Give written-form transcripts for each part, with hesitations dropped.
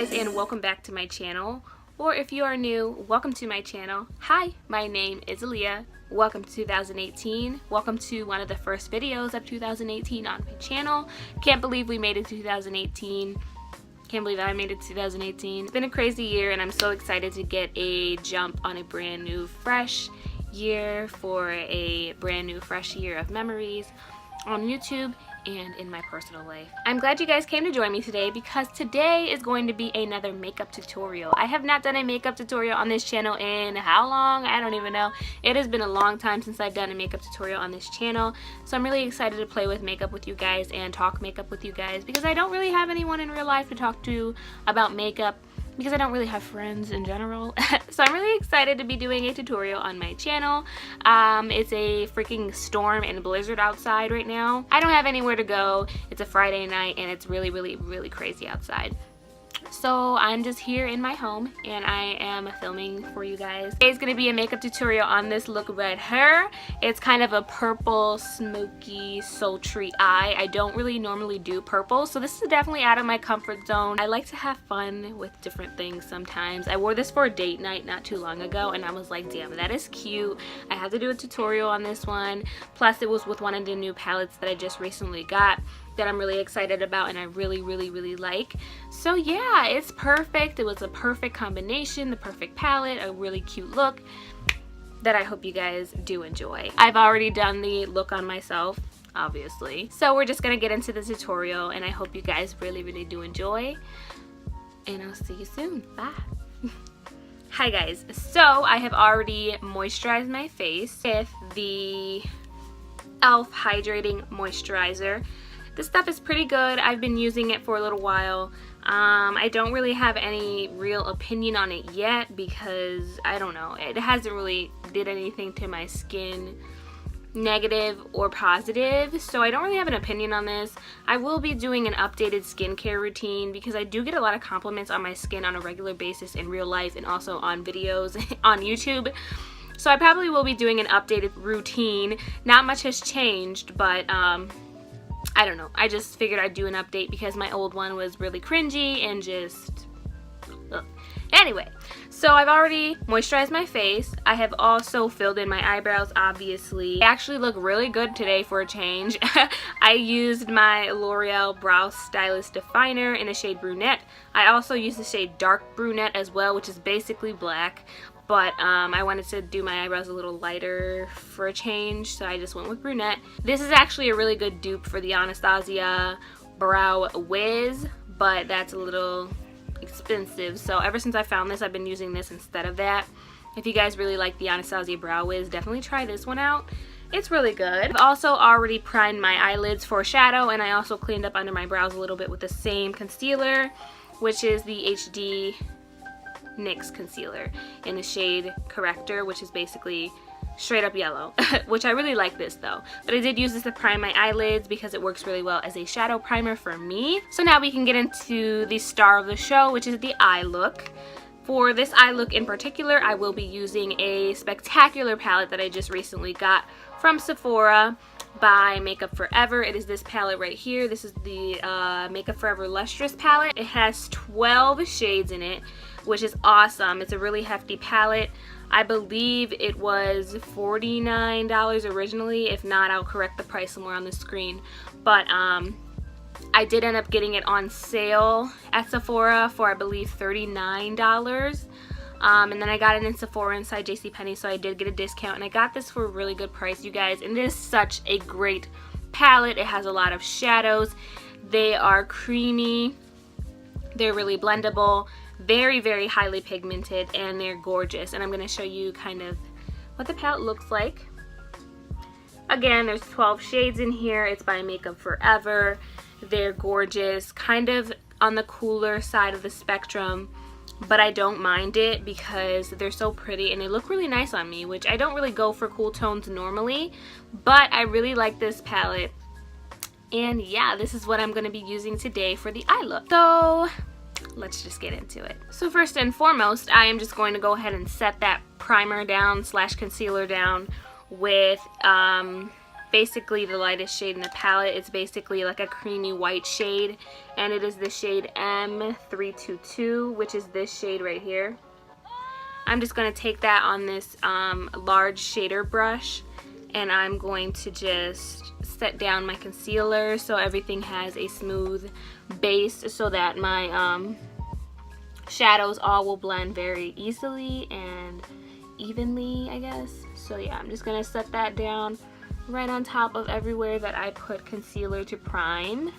guys, and welcome back to my channel, or if you are new, welcome to my channel. Hi, my name is Aliyah. Welcome to 2018. Welcome to one of the first videos of 2018 on my channel. Can't believe we made it to 2018. Can't believe I made it to 2018. It's been a crazy year, and I'm so excited to get a jump on a brand new fresh year for a brand new fresh year of memories on YouTube and in my personal life. I'm glad you guys came to join me today because today is going to be another makeup tutorial. I have not done a makeup tutorial on this channel in how long? I don't even know. It has been a long time since I've done a makeup tutorial on this channel, so I'm really excited to play with makeup with you guys and talk makeup with you guys because I don't really have anyone in real life to talk to about makeup because I don't really have friends in general. So I'm really excited to be doing a tutorial on my channel. It's a freaking storm and blizzard outside right now. I don't have anywhere to go. It's a Friday night and it's really crazy outside. So I'm just here in my home and I am filming for you guys. Today's gonna be a makeup tutorial on this look right here. It's kind of a purple, smoky, sultry eye. I don't really normally do purple, so this is definitely out of my comfort zone. I like to have fun with different things sometimes. I wore this for a date night not too long ago and I was like, damn, that is cute. I have to do a tutorial on this one. Plus it was with one of the new palettes that I just recently got that I'm really excited about and I really like. So yeah, it's perfect. It was a perfect combination, the perfect palette, a really cute look that I hope you guys do enjoy. I've already done the look on myself, obviously. So we're just gonna get into the tutorial and I hope you guys really do enjoy. And I'll see you soon. Bye. Hi guys, so I have already moisturized my face with the e.l.f. Hydrating Moisturizer. This stuff is pretty good. I've been using it for a little while. I don't really have any real opinion on it yet because I don't know. It hasn't really did anything to my skin, negative or positive, so I don't really have an opinion on this. I will be doing an updated skincare routine because I do get a lot of compliments on my skin on a regular basis in real life and also on videos on YouTube. So I probably will be doing an updated routine. Not much has changed, but I don't know. I just figured I'd do an update because my old one was really cringy and just... ugh. Anyway, so I've already moisturized my face. I have also filled in my eyebrows, obviously. I actually look really good today for a change. I used my L'Oreal Brow Stylist Definer in the shade Brunette. I also used the shade Dark Brunette as well, which is basically black. But I wanted to do my eyebrows a little lighter for a change, so I just went with brunette. This is actually a really good dupe for the Anastasia Brow Wiz, but that's a little expensive. So ever since I found this, I've been using this instead of that. If you guys really like the Anastasia Brow Wiz, definitely try this one out. It's really good. I've also already primed my eyelids for shadow, and I also cleaned up under my brows a little bit with the same concealer, which is the HD NYX concealer in the shade Corrector, which is basically straight up yellow, which I really like this though. But I did use this to prime my eyelids because it works really well as a shadow primer for me. So now we can get into the star of the show, which is the eye look. For this eye look in particular, I will be using a spectacular palette that I just recently got from Sephora by Makeup Forever. It is this palette right here. This is the Makeup Forever Lustrous palette. It has 12 shades in it, which is awesome. It's a really hefty palette. I believe it was $49 originally. If not, I'll correct the price somewhere on the screen. But I did end up getting it on sale at Sephora for I believe $39. And then I got it in Sephora inside JCPenney, so I did get a discount, and I got this for a really good price, you guys. And it is such a great palette. It has a lot of shadows. They are creamy. They're really blendable. Very highly pigmented, and they're gorgeous. And I'm going to show you kind of what the palette looks like. Again, there's 12 shades in here. It's by Makeup Forever. They're gorgeous. Kind of on the cooler side of the spectrum, but I don't mind it because they're so pretty and they look really nice on me, which I don't really go for cool tones normally, but I really like this palette. And yeah, this is what I'm going to be using today for the eye look. So let's just get into it. So first and foremost, I am just going to go ahead and set that primer down slash concealer down with basically the lightest shade in the palette. It's basically like a creamy white shade, and it is the shade M322, which is this shade right here. I'm just going to take that on this large shader brush, and I'm going to just set down my concealer so everything has a smooth base, so that my shadows all will blend very easily and evenly, I guess. So yeah, I'm just going to set that down right on top of everywhere that I put concealer to prime.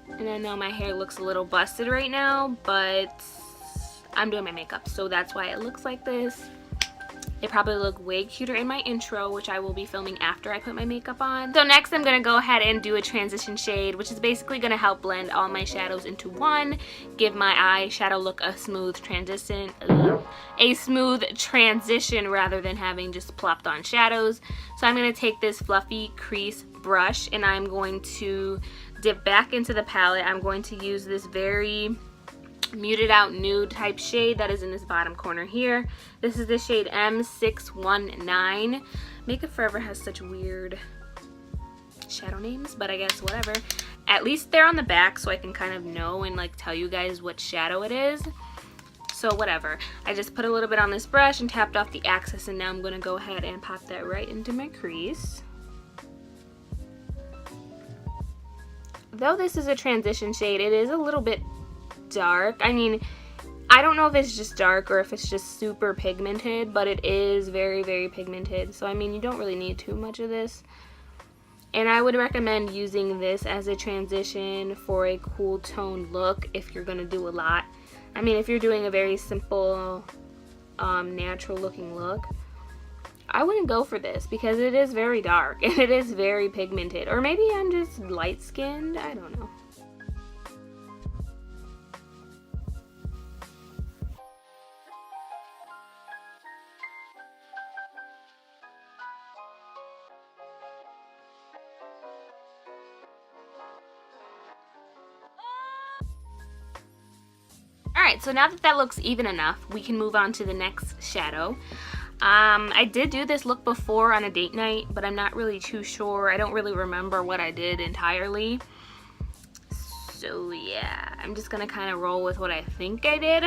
And I know my hair looks a little busted right now, but I'm doing my makeup, so that's why it looks like this. It probably look way cuter in my intro, which I will be filming after I put my makeup on. So next I'm going to go ahead and do a transition shade, which is basically going to help blend all my shadows into one, give my eyeshadow look a smooth transition, rather than having just plopped on shadows. So I'm going to take this fluffy crease brush, and I'm going to dip back into the palette. I'm going to use this very muted out nude type shade that is in this bottom corner here. This is the shade M619. Makeup Forever has such weird shadow names, but I guess whatever. At least they're on the back so I can kind of know and like tell you guys what shadow it is. So whatever. I just put a little bit on this brush and tapped off the excess, and now I'm going to go ahead and pop that right into my crease. Though this is a transition shade, it is a little bit dark. I mean, I don't know if it's just dark or if it's just super pigmented, but it is very, very pigmented. So I mean, you don't really need too much of this. And I would recommend using this as a transition for a cool tone look if you're going to do a lot. I mean, if you're doing a very simple, natural looking look, I wouldn't go for this because it is very dark and it is very pigmented. Or maybe I'm just light skinned, I don't know. Alright, so now that that looks even enough, we can move on to the next shadow. I did do this look before on a date night, but I'm not really too sure. I don't really remember what I did entirely. So yeah, I'm just going to kind of roll with what I think I did.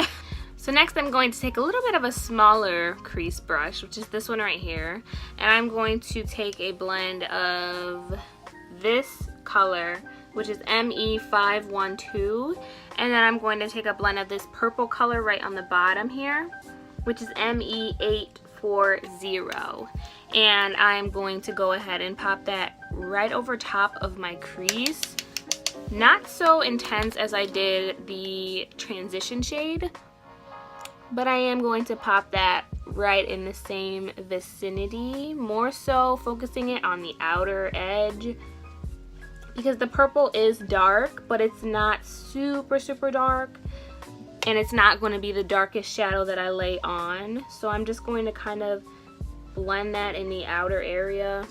So next I'm going to take a little bit of a smaller crease brush, which is this one right here. And I'm going to take a blend of this color, which is ME512. And then I'm going to take a blend of this purple color right on the bottom here, which is ME840. And I'm going to go ahead and pop that right over top of my crease. Not so intense as I did the transition shade, but I am going to pop that right in the same vicinity, more so focusing it on the outer edge, because the purple is dark, but it's not super, super dark. And it's not going to be the darkest shadow that I lay on. So I'm just going to kind of blend that in the outer area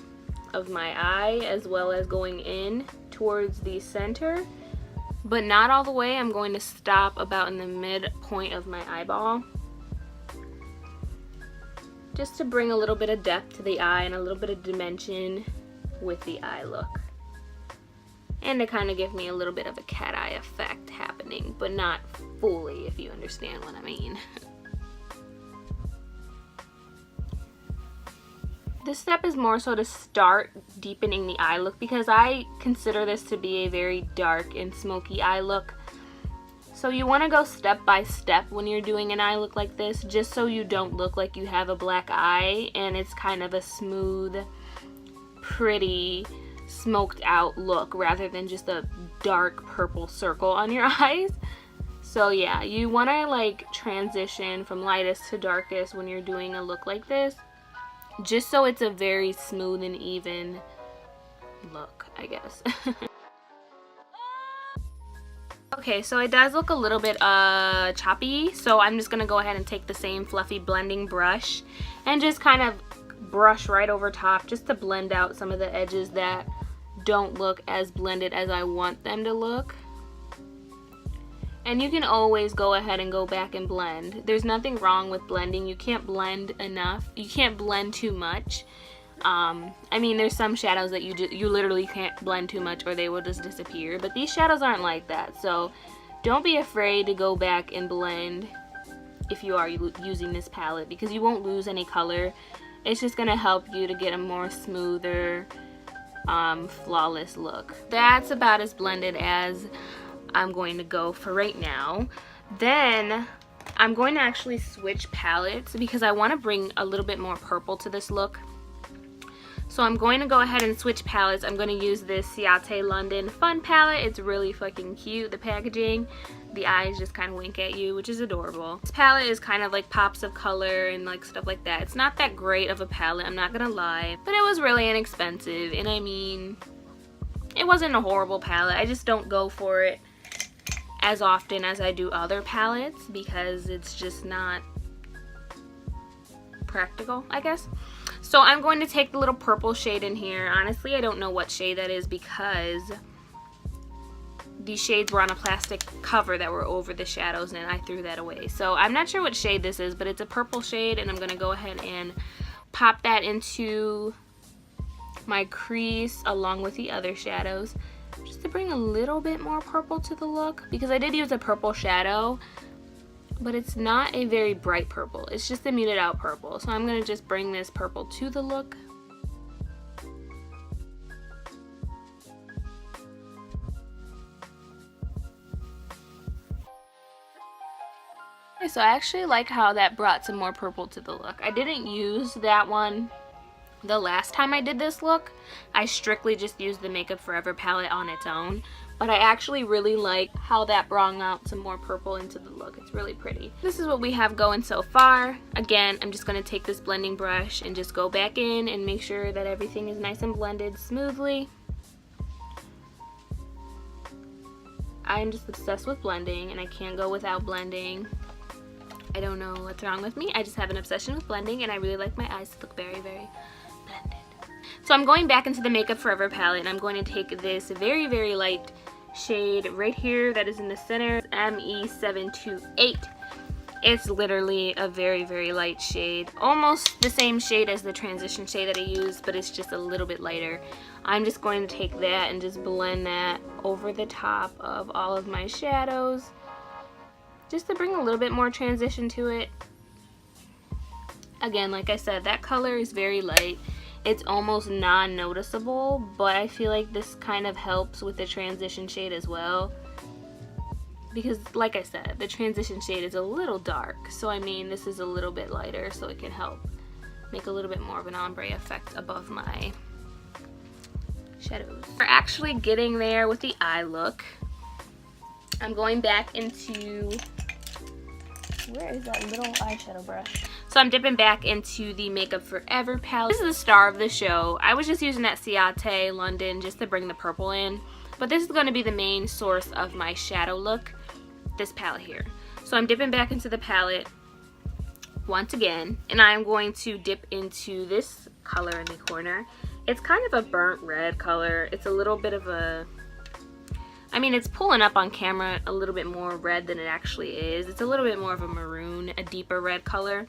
of my eye, as well as going in towards the center. But not all the way. I'm going to stop about in the midpoint of my eyeball, just to bring a little bit of depth to the eye and a little bit of dimension with the eye look. And to kind of give me a little bit of a cat eye effect happening, but not fully, if you understand what I mean. This step is more so to start deepening the eye look, because I consider this to be a very dark and smoky eye look. So you want to go step by step when you're doing an eye look like this, just so you don't look like you have a black eye and it's kind of a smooth, pretty, smoked out look rather than just a dark purple circle on your eyes. So yeah, you want to like transition from lightest to darkest when you're doing a look like this, just so it's a very smooth and even look, I guess. Okay, so it does look a little bit choppy, so I'm just gonna go ahead and take the same fluffy blending brush and just kind of brush right over top, just to blend out some of the edges that don't look as blended as I want them to look. And you can always go ahead and go back and blend. There's nothing wrong with blending. You can't blend enough. You can't blend too much. I mean, there's some shadows that you literally can't blend too much or they will just disappear. But these shadows aren't like that. So don't be afraid to go back and blend if you are using this palette, because you won't lose any color. It's just going to help you to get a more smoother, flawless look. That's about as blended as I'm going to go for right now. Then I'm going to actually switch palettes because I want to bring a little bit more purple to this look. So I'm going to go ahead and switch palettes. I'm going to use this Ciate London Fun palette. It's really fucking cute, the packaging. The eyes just kind of wink at you, which is adorable. This palette is kind of like pops of color and like stuff like that. It's not that great of a palette, I'm not gonna lie, but it was really inexpensive, and I mean, it wasn't a horrible palette. I just don't go for it as often as I do other palettes because it's just not practical, I guess. So I'm going to take the little purple shade in here. Honestly, I don't know what shade that is because these shades were on a plastic cover that were over the shadows and I threw that away. So I'm not sure what shade this is, but it's a purple shade, and I'm going to go ahead and pop that into my crease along with the other shadows, just to bring a little bit more purple to the look, because I did use a purple shadow, but it's not a very bright purple. It's just a muted out purple. So I'm going to just bring this purple to the look. So I actually like how that brought some more purple to the look. I didn't use that one the last time I did this look. I strictly just used the Makeup Forever palette on its own. But I actually really like how that brought out some more purple into the look. It's really pretty. This is what we have going so far. Again, I'm just going to take this blending brush and just go back in and make sure that everything is nice and blended smoothly. I'm just obsessed with blending, and I can't go without blending. I don't know what's wrong with me. I just have an obsession with blending, and I really like my eyes to look very, very blended. So I'm going back into the Makeup Forever palette, and I'm going to take this very, very light shade right here that is in the center, ME728. It's literally a very, very light shade. Almost the same shade as the transition shade that I used, but it's just a little bit lighter. I'm just going to take that and just blend that over the top of all of my shadows, just to bring a little bit more transition to it. Again, like I said, that color is very light. It's almost non-noticeable, but I feel like this kind of helps with the transition shade as well. Because, like I said, the transition shade is a little dark. So, I mean, this is a little bit lighter, so it can help make a little bit more of an ombre effect above my shadows. We're actually getting there with the eye look. I'm going back into... where is that little eyeshadow brush? So I'm dipping back into the Makeup Forever palette. This is the star of the show. I was just using that Ciate London just to bring the purple in. But this is going to be the main source of my shadow look, this palette here. So I'm dipping back into the palette once again. And I'm going to dip into this color in the corner. It's kind of a burnt red color. It's a little bit of a... I mean, it's pulling up on camera a little bit more red than it actually is. It's a little bit more of a maroon, a deeper red color.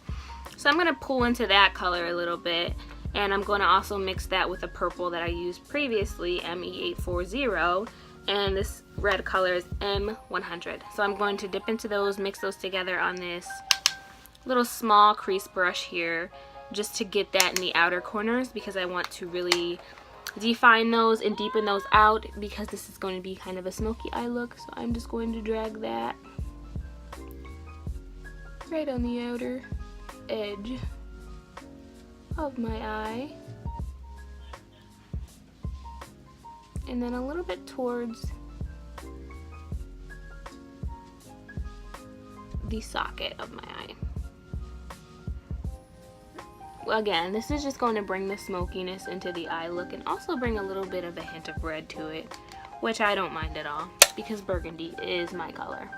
So I'm going to pull into that color a little bit. And I'm going to also mix that with a purple that I used previously, ME840. And this red color is M100. So I'm going to dip into those, mix those together on this little small crease brush here, just to get that in the outer corners, because I want to really define those and deepen those out, because this is going to be kind of a smoky eye look. So I'm just going to drag that right on the outer edge of my eye, and then a little bit towards the socket of my eye. Again, this is just going to bring the smokiness into the eye look and also bring a little bit of a hint of red to it, which I don't mind at all because burgundy is my color.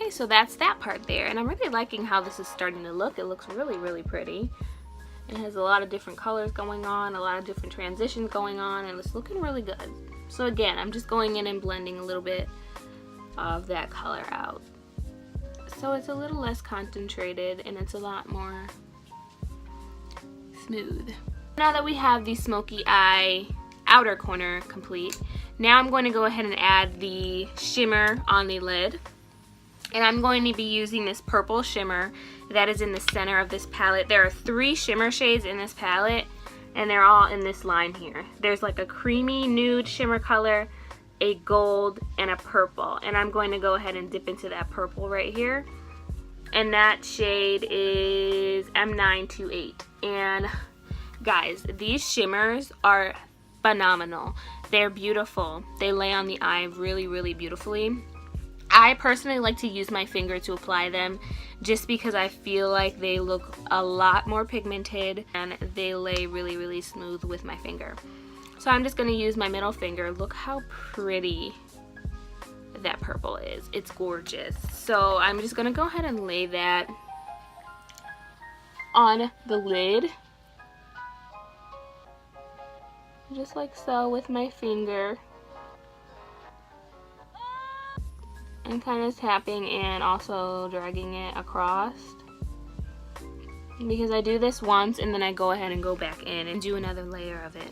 Okay, so that's that part there, and I'm really liking how this is starting to look. It looks really, really pretty. It has a lot of different colors going on, a lot of different transitions going on, and it's looking really good. So again, I'm just going in and blending a little bit of that color out. So it's a little less concentrated and it's a lot more smooth. Now that we have the smoky eye outer corner complete, now I'm going to go ahead and add the shimmer on the lid. And I'm going to be using this purple shimmer that is in the center of this palette. There are 3 shimmer shades in this palette, and they're all in this line here. There's like a creamy nude shimmer color, a gold, and a purple. And I'm going to go ahead and dip into that purple right here. And that shade is M928. And guys, these shimmers are phenomenal. They're beautiful. They lay on the eye really, really beautifully. I personally like to use my finger to apply them just because I feel like they look a lot more pigmented and they lay really, really smooth with my finger. So I'm just going to use my middle finger. Look how pretty that purple is. It's gorgeous. So I'm just going to go ahead and lay that on the lid. Just like so with my finger. And kind of tapping and also dragging it across, because I do this once and then I go ahead and go back in and do another layer of it.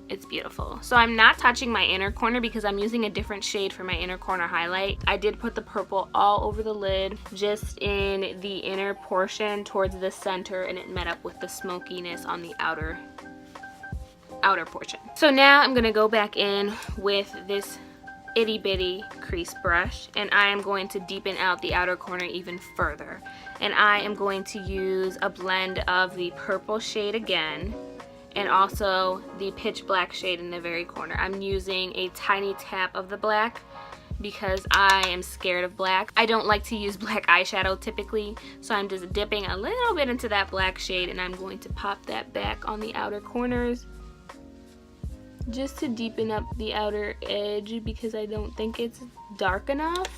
It's beautiful. So I'm not touching my inner corner because I'm using a different shade for my inner corner highlight. I did put the purple all over the lid, just in the inner portion towards the center, and it met up with the smokiness on the outer portion. So now I'm gonna go back in with this itty bitty crease brush, and I am going to deepen out the outer corner even further. And I am going to use a blend of the purple shade again, and also the pitch black shade in the very corner. I'm using a tiny tap of the black because I am scared of black. I don't like to use black eyeshadow typically, so I'm just dipping a little bit into that black shade, and I'm going to pop that back on the outer corners just to deepen up the outer edge because I don't think it's dark enough.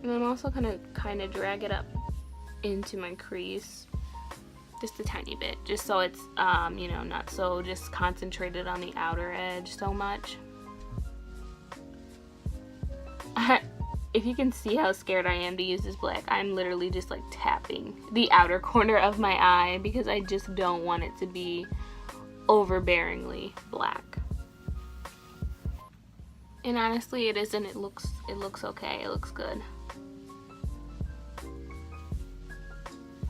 And I'm also gonna kind of drag it up into my crease just a tiny bit, just so it's you know, not so just concentrated on the outer edge so much. If you can see how scared I am to use this black, I'm literally just like tapping the outer corner of my eye because I just don't want it to be overbearingly black. And honestly, it isn't. It looks okay. It looks good.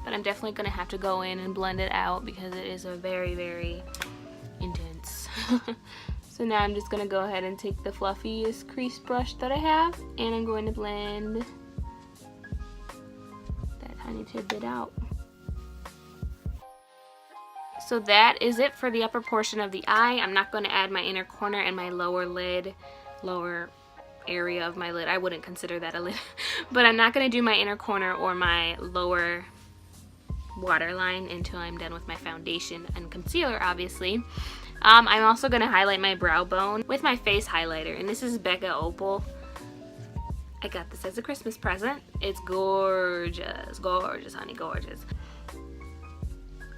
But I'm definitely gonna have to go in and blend it out because it is a very, very intense. So now I'm just going to go ahead and take the fluffiest crease brush that I have, and I'm going to blend that tiny tidbit out. So that is it for the upper portion of the eye. I'm not going to add my inner corner and my lower lid, lower area of my lid. I wouldn't consider that a lid. But I'm not going to do my inner corner or my lower waterline until I'm done with my foundation and concealer, obviously. I'm also going to highlight my brow bone with my face highlighter, and this is Becca Opal. I got this as a Christmas present. It's gorgeous, gorgeous, honey, gorgeous.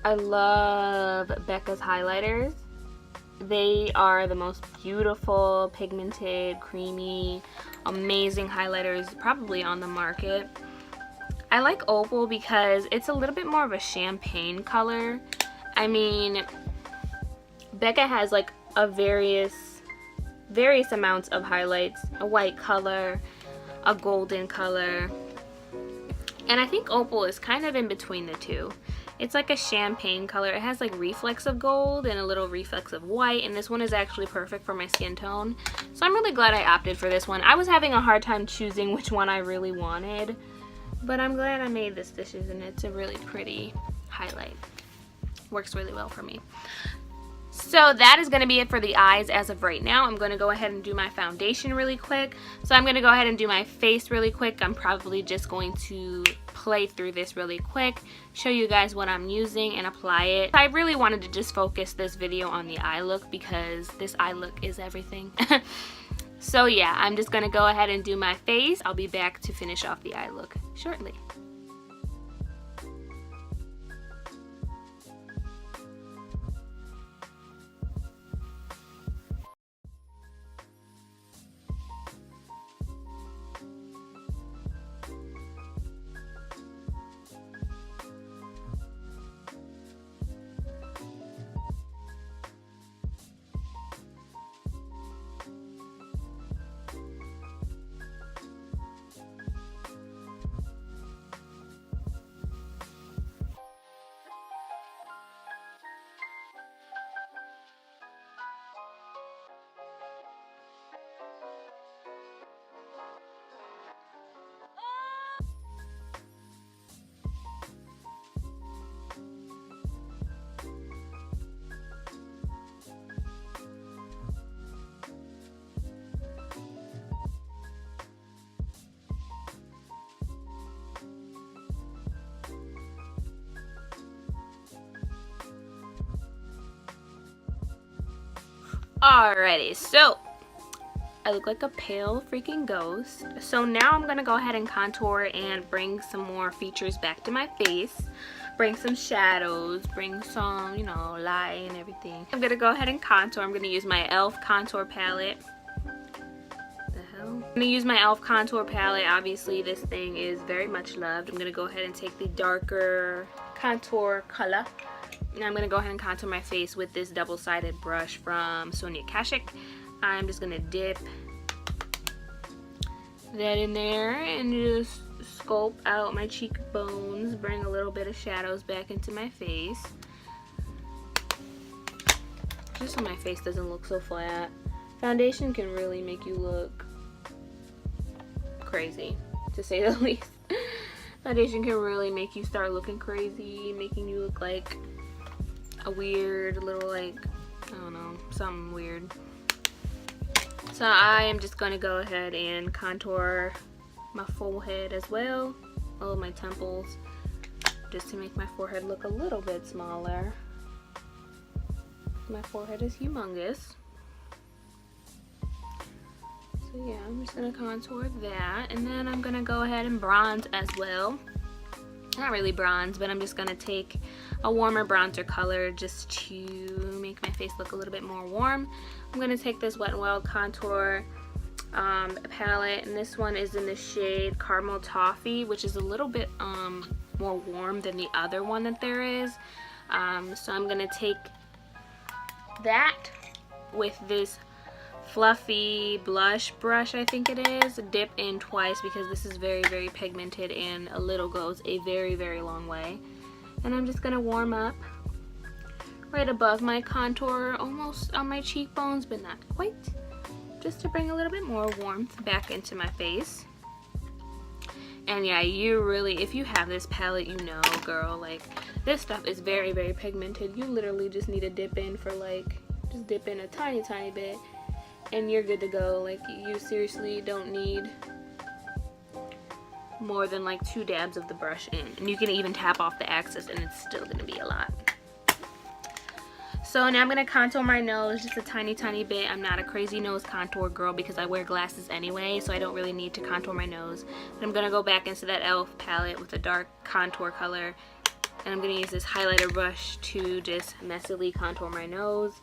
I love Becca's highlighters. They are the most beautiful, pigmented, creamy, amazing highlighters probably on the market. I like Opal because it's a little bit more of a champagne color. I mean, Becca has like a various amounts of highlights, a white color, a golden color, and I think Opal is kind of in between the two. It's like a champagne color. It has like reflex of gold and a little reflex of white, and this one is actually perfect for my skin tone. So I'm really glad I opted for this one. I was having a hard time choosing which one I really wanted, but I'm glad I made this decision. It's a really pretty highlight. Works really well for me. So that is going to be it for the eyes as of right now. I'm going to go ahead and do my foundation really quick. So I'm going to go ahead and do my face really quick. I'm probably just going to play through this really quick, show you guys what I'm using and apply it. I really wanted to just focus this video on the eye look because this eye look is everything. So yeah, I'm just going to go ahead and do my face. I'll be back to finish off the eye look shortly. Alrighty, so I look like a pale freaking ghost. So now I'm gonna go ahead and contour and bring some more features back to my face. Bring some shadows, bring some, you know, light and everything. I'm gonna go ahead and contour. I'm gonna use my e.l.f. contour palette. I'm gonna use my e.l.f. contour palette. Obviously this thing is very much loved. I'm gonna go ahead and take the darker contour color. Now I'm going to go ahead and contour my face with this double-sided brush from Sonia Kashuk. I'm just going to dip that in there and just sculpt out my cheekbones, bring a little bit of shadows back into my face. Just so my face doesn't look so flat. Foundation can really make you look crazy, to say the least. Foundation can really make you start looking crazy, making you look like a weird little, like, I don't know, something weird. So I am just going to go ahead and contour my forehead as well, all of my temples, just to make my forehead look a little bit smaller. My forehead is humongous. So yeah, I'm just going to contour that, and then I'm going to go ahead and bronze as well. Not really bronze, but I'm just going to take a warmer bronzer color just to make my face look a little bit more warm. I'm going to take this Wet n Wild contour palette, and this one is in the shade Caramel Toffee, which is a little bit more warm than the other one that there is. So I'm going to take that with this fluffy blush brush, I think it is, dip in twice because this is very, very pigmented and a little goes a very, very long way. And I'm just going to warm up right above my contour, almost on my cheekbones, but not quite, just to bring a little bit more warmth back into my face. And yeah, you really, if you have this palette, you know, girl, like, this stuff is very, very pigmented. You literally just need to dip in for, like, just dip in a tiny, tiny bit, and you're good to go. Like, you seriously don't need more than like 2 dabs of the brush in, and you can even tap off the excess and it's still gonna be a lot. So now I'm gonna contour my nose just a tiny, tiny bit. I'm not a crazy nose contour girl because I wear glasses anyway, so I don't really need to contour my nose. But I'm gonna go back into that e.l.f. palette with a dark contour color, and I'm gonna use this highlighter brush to just messily contour my nose.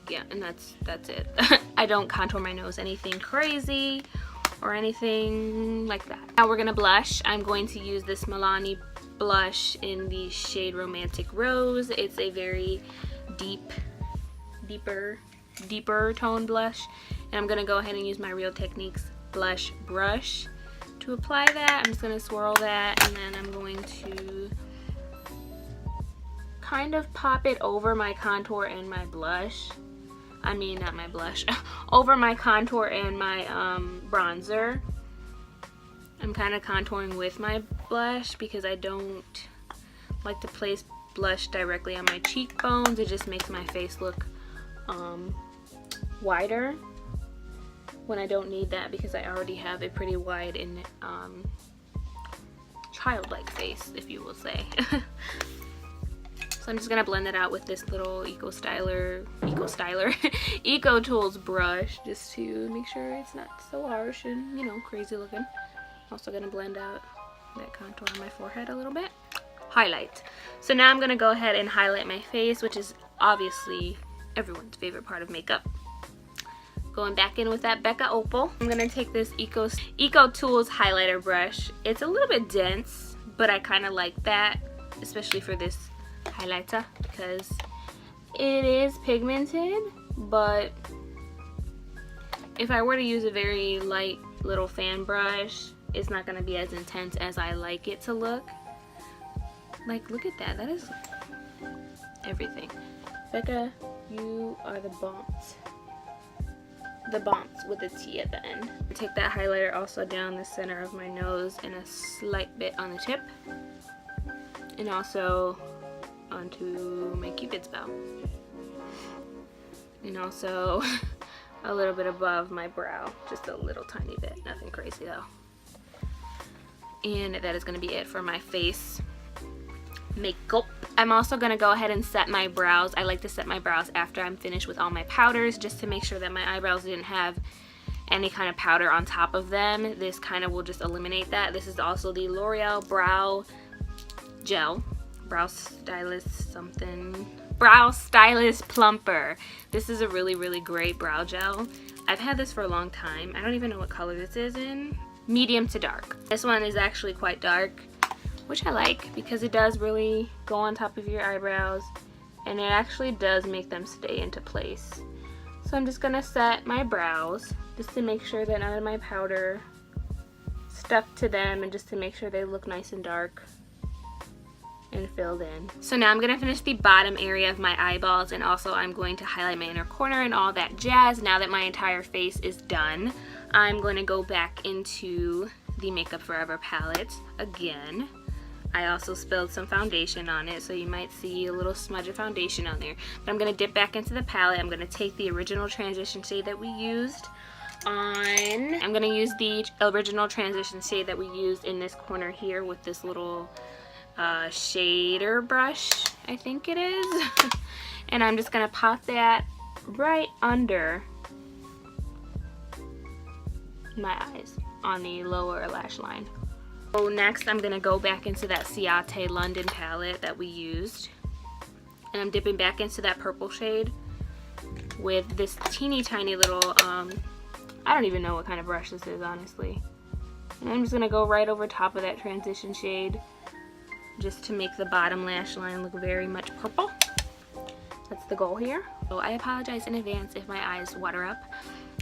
Yeah, and that's it. I don't contour my nose anything crazy or anything like that. Now we're gonna blush. I'm going to use this Milani blush in the shade Romantic Rose. It's a very deeper tone blush, and I'm gonna go ahead and use my Real Techniques blush brush to apply that. I'm just gonna swirl that, and then I'm going to kind of pop it over my contour and my blush. I mean, not my blush, over my contour and my bronzer. I'm kind of contouring with my blush because I don't like to place blush directly on my cheekbones. It just makes my face look wider when I don't need that, because I already have a pretty wide and childlike face, if you will say. So I'm just gonna blend it out with this little Eco Tools brush, just to make sure it's not so harsh and, you know, crazy looking. Also gonna blend out that contour on my forehead a little bit. Highlight. So now I'm gonna go ahead and highlight my face, which is obviously everyone's favorite part of makeup. Going back in with that Becca Opal. I'm gonna take this Eco Tools highlighter brush. It's a little bit dense, but I kind of like that, especially for this highlighter, because it is pigmented. But if I were to use a very light little fan brush, it's not gonna be as intense as I like it to look. Like, look at that. That is everything. Becca, you are the bombs. The bombs with a T at the end. Take that highlighter also down the center of my nose and a slight bit on the tip. And also onto my Cupid's bow. And also a little bit above my brow. Just a little tiny bit. Nothing crazy though. And that is going to be it for my face makeup. I'm also going to go ahead and set my brows. I like to set my brows after I'm finished with all my powders, just to make sure that my eyebrows didn't have any kind of powder on top of them. This kind of will just eliminate that. This is also the L'Oreal Brow Gel. Brow Stylist Plumper. This is a really, really great brow gel. I've had this for a long time. I don't even know what color this is in. Medium to dark. This one is actually quite dark, which I like because it does really go on top of your eyebrows and it actually does make them stay into place. So I'm just gonna set my brows just to make sure that none of my powder stuck to them, and just to make sure they look nice and dark and filled in. So now I'm gonna finish the bottom area of my eyeballs, and also I'm going to highlight my inner corner and all that jazz. Now that my entire face is done, I'm going to go back into the Makeup Forever palette again. I also spilled some foundation on it, so you might see a little smudge of foundation on there. But I'm going to dip back into the palette. I'm going to take the original transition shade that we used on. I'm going to use the original transition shade that we used in this corner here with this little shader brush, I think it is. And I'm just going to pop that right under my eyes on the lower lash line. So next I'm going to go back into that Ciate London palette that we used, and I'm dipping back into that purple shade with this teeny tiny little I don't even know what kind of brush this is, honestly. And I'm just going to go right over top of that transition shade just to make the bottom lash line look very much purple. That's the goal here. So I apologize in advance if my eyes water up.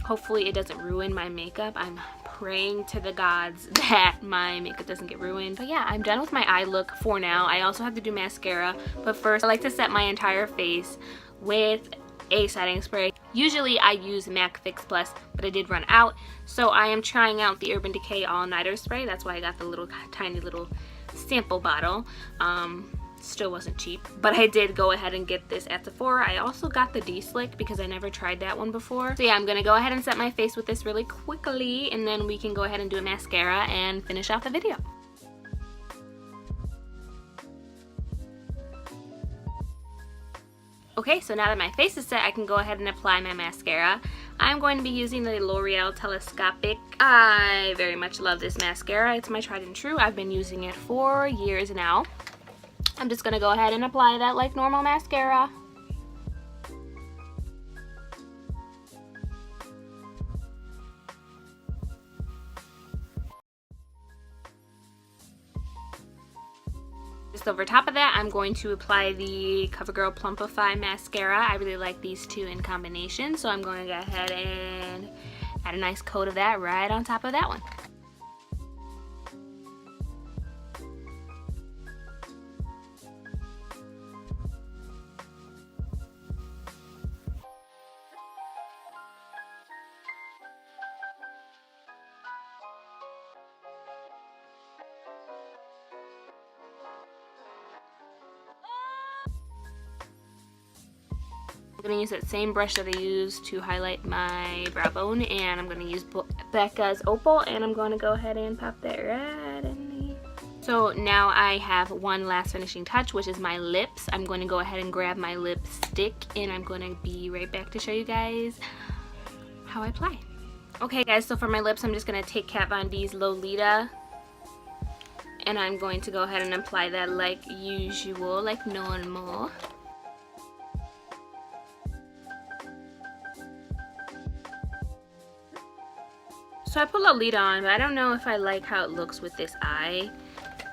Hopefully it doesn't ruin my makeup. I'm praying to the gods that my makeup doesn't get ruined. But yeah, I'm done with my eye look for now. I also have to do mascara, but first I like to set my entire face with a setting spray. Usually I use MAC Fix Plus, but I did run out, so I am trying out the Urban Decay All Nighter spray. That's why I got the little tiny little sample bottle. Still wasn't cheap, but I did go ahead and get this at Sephora. I also got the D-Slick because I never tried that one before. So yeah, I'm gonna go ahead and set my face with this really quickly, and then we can go ahead and do a mascara and finish off the video. Okay, so now that my face is set, I can go ahead and apply my mascara. I'm going to be using the L'Oreal Telescopic. I very much love this mascara. It's my tried and true. I've been using it for years now. I'm just going to go ahead and apply that like normal mascara. Just over top of that, I'm going to apply the CoverGirl Plumpify mascara. I really like these two in combination, so I'm going to go ahead and add a nice coat of that right on top of that one. I'm going to use that same brush that I used to highlight my brow bone, and I'm going to use Becca's Opal, and I'm going to go ahead and pop that right in there. So now I have one last finishing touch, which is my lips. I'm going to go ahead and grab my lipstick, and I'm going to be right back to show you guys how I apply. Okay guys, so for my lips, I'm just going to take Kat Von D's Lolita, and I'm going to go ahead and apply that like usual, like normal. So I put Lolita on, but I don't know if I like how it looks with this eye.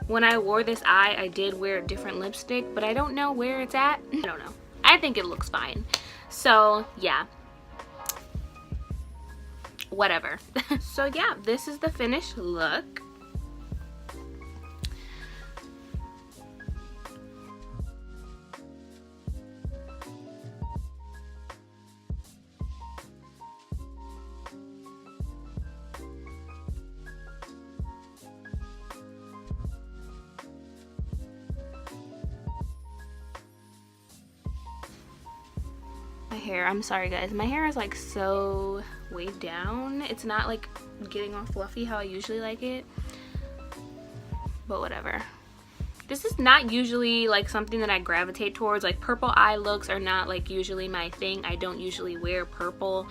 When I wore this eye, I did wear a different lipstick, but I don't know where it's at. I don't know. I think it looks fine. So yeah. Whatever. So yeah, this is the finished look. My hair, I'm sorry guys, my hair is like so weighed down. It's not like getting all fluffy how I usually like it, but whatever. This is not usually like something that I gravitate towards. Like purple eye looks are not like usually my thing. I don't usually wear purple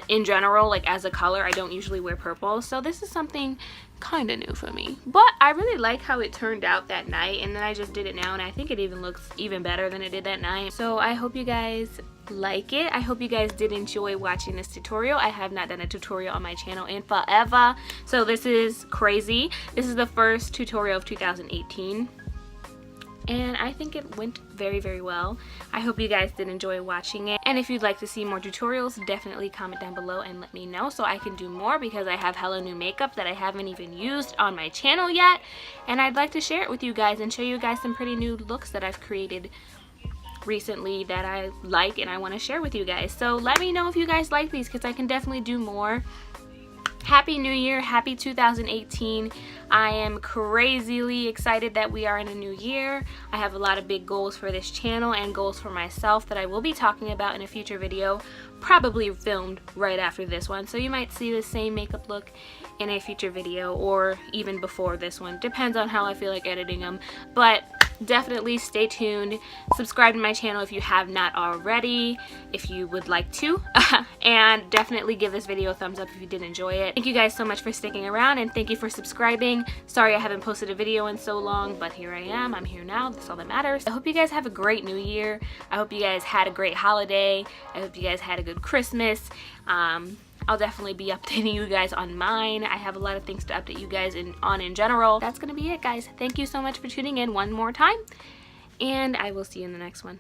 in general, like as a color. I don't usually wear purple, so this is something kind of new for me, but I really like how it turned out that night, and then I just did it now, and I think it even looks even better than it did that night. So I hope you guys like it. I hope you guys did enjoy watching this tutorial. I have not done a tutorial on my channel in forever, so this is crazy. This is the first tutorial of 2018. And I think it went very, very well. I hope you guys did enjoy watching it. And if you'd like to see more tutorials, definitely comment down below and let me know so I can do more, because I have hella new makeup that I haven't even used on my channel yet. And I'd like to share it with you guys and show you guys some pretty new looks that I've created recently that I like and I want to share with you guys. So let me know if you guys like these, because I can definitely do more. Happy New Year, happy 2018. I am crazily excited that we are in a new year. I have a lot of big goals for this channel and goals for myself that I will be talking about in a future video, probably filmed right after this one. So you might see the same makeup look in a future video or even before this one. Depends on how I feel like editing them. But definitely stay tuned. Subscribe to my channel if you have not already, if you would like to. And definitely give this video a thumbs up if you did enjoy it. Thank you guys so much for sticking around, and thank you for subscribing. Sorry I haven't posted a video in so long, but here I am. I'm here now. That's all that matters. I hope you guys have a great new year. I hope you guys had a great holiday. I hope you guys had a good Christmas. I'll definitely be updating you guys on mine. I have a lot of things to update you guys on in general. That's gonna be it, guys. Thank you so much for tuning in one more time, and I will see you in the next one.